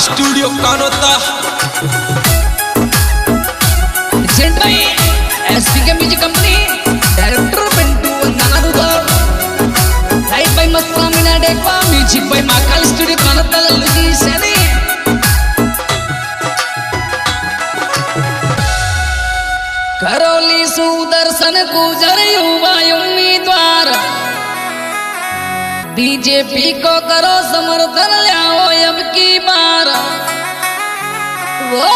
studio Kanota SPK music company director Pintu नानादुदर light by Masta Meena डेकवा music by Mahakal studio Kanota Lalluji Saini Karauli Sudarshan Gujar युवा उम्मीदवार बीजेपी को करो समर्थन लाओ अब की बार वो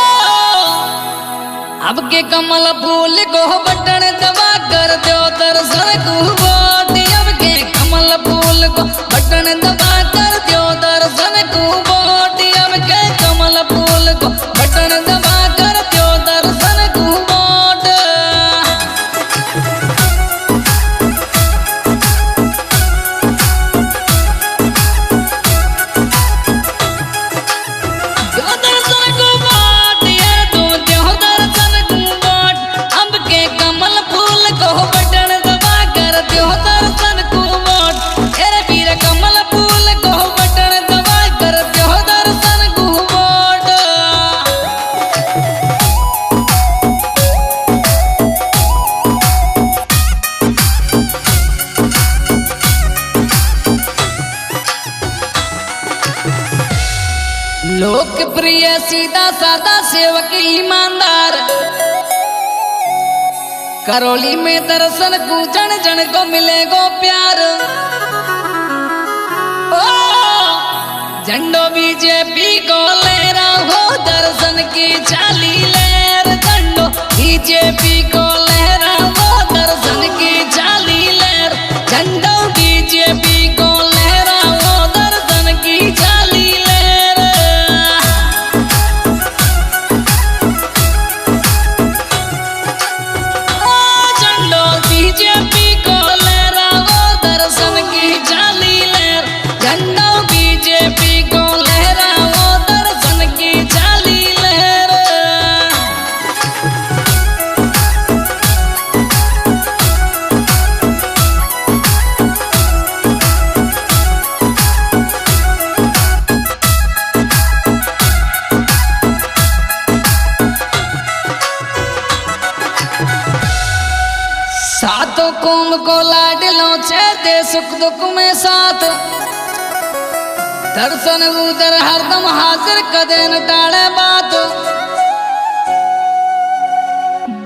अब के कमल फूल को बटन दबा कर दो दर्शन को वोट अब के कमल फूल को बटन दबा कर दो दर्शन को वोट अब के कमल फूल को बटन दबा कर दो दर्शन को वोट दो दर्शन को वोट यार दो दर्शन को वोट अब के कमल फूल को बटन दबा कर दो दर्शन को वोट अरे वीर कमल फूल को बटन दबा कर दो दर्शन को वोट लोकप्रिय सीधा साधा सेवक ईमानदार करौली में दर्शन को जन जन को मिलेगो प्यार ओ झंडो बीजेपी को लहरा हो दर्शन की चाली लहर झंडो बीजेपी को लहरा हो दर्शन की चाली लहर झंडो बीजेपी को लहरा हो दर्शन की चाली लहर झंडो बीजेपी को लहरा हो दर्शन की चाली लहर झंडो बीजेपी को लहरा हो दर्शन की चाली लहर सातों कौम को लाडलो छे दे सुख दुख में साथ दर्शन उधर हरदम हाजिर कदे न टाले बात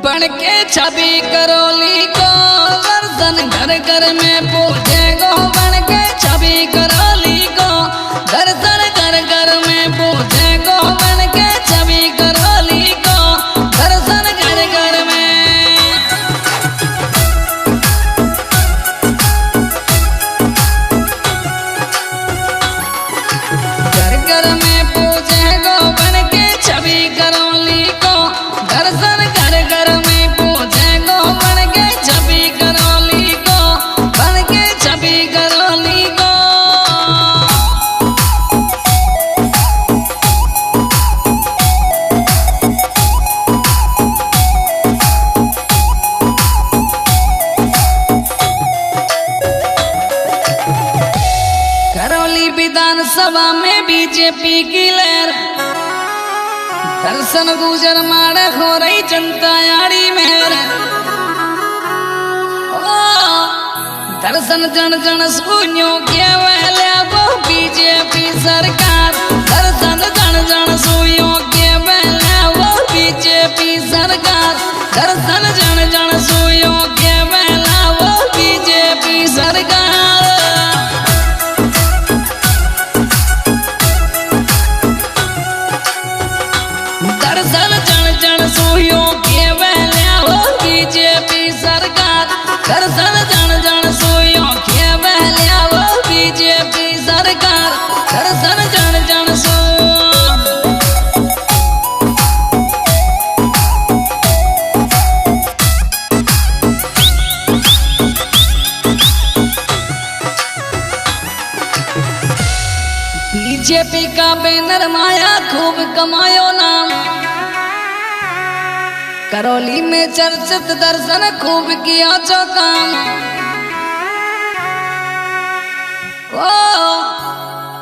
बन के छवि करौली को दर्शन घर घर में पूजे गो बन के छवि करौली को दर्शन घर घर में पूजे गो बन के छवि करौली को दर्शन घर घर में घर घर में पूजे गो बन के छवि करौली को दर्शन घर घर में पूजे गो बन के छवि करौली को बन के छवि करौली को करौली विधानसभा में बीजेपी की लहर दर्शन गुजर मारे हो रही जनता यारी मेहर ओ दर्शन जन जन सुनियो के वेले वो बीजेपी सरकार दर्शन जन जन सुनियो के वेले वो बीजेपी सरकार दर्शन जन जन सुनियो के वेले वो बीजेपी सरकार दर्शन जन जन सुइयो के वेले हो बीजेपी सरकार दर्शन जन जन सुइयो के वेले हो बीजेपी सरकार दर्शन जन जन सु बीजेपी का बैनर माया खूब कमायो नाम करौली में चर्चित दर्शन खूब किया जो काम ओ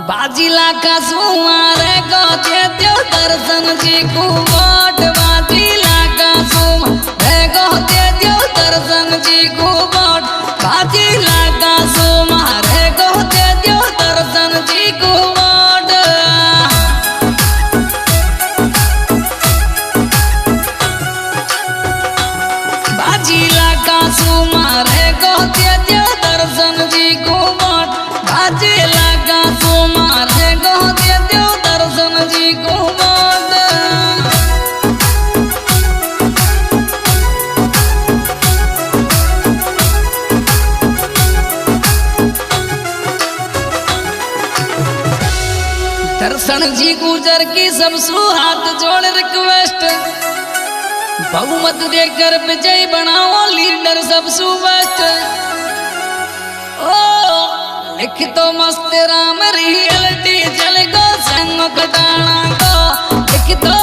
बाजीला का सुमारे को दे दो दर्शन जी को बाट बाजीला का सुमारे को दे दो दर्शन जी को बाट बाजीला का सुमारे को दे दो दर्शन जी को बाट बाजीला का सुमारे को दे दो दर्शन जी को बाट बाजीला का सुमारे को दे दो दर्शन जी को बाट दर्शन जी गुजर की सब सु हाथ जोड़ रिक्वेस्ट बहुमत देकर विजय बनाओ लीडर सब सुबेस्ट ओ लिख तो मस्त राम रियलिटी चल गो संग कटाना को लिख तो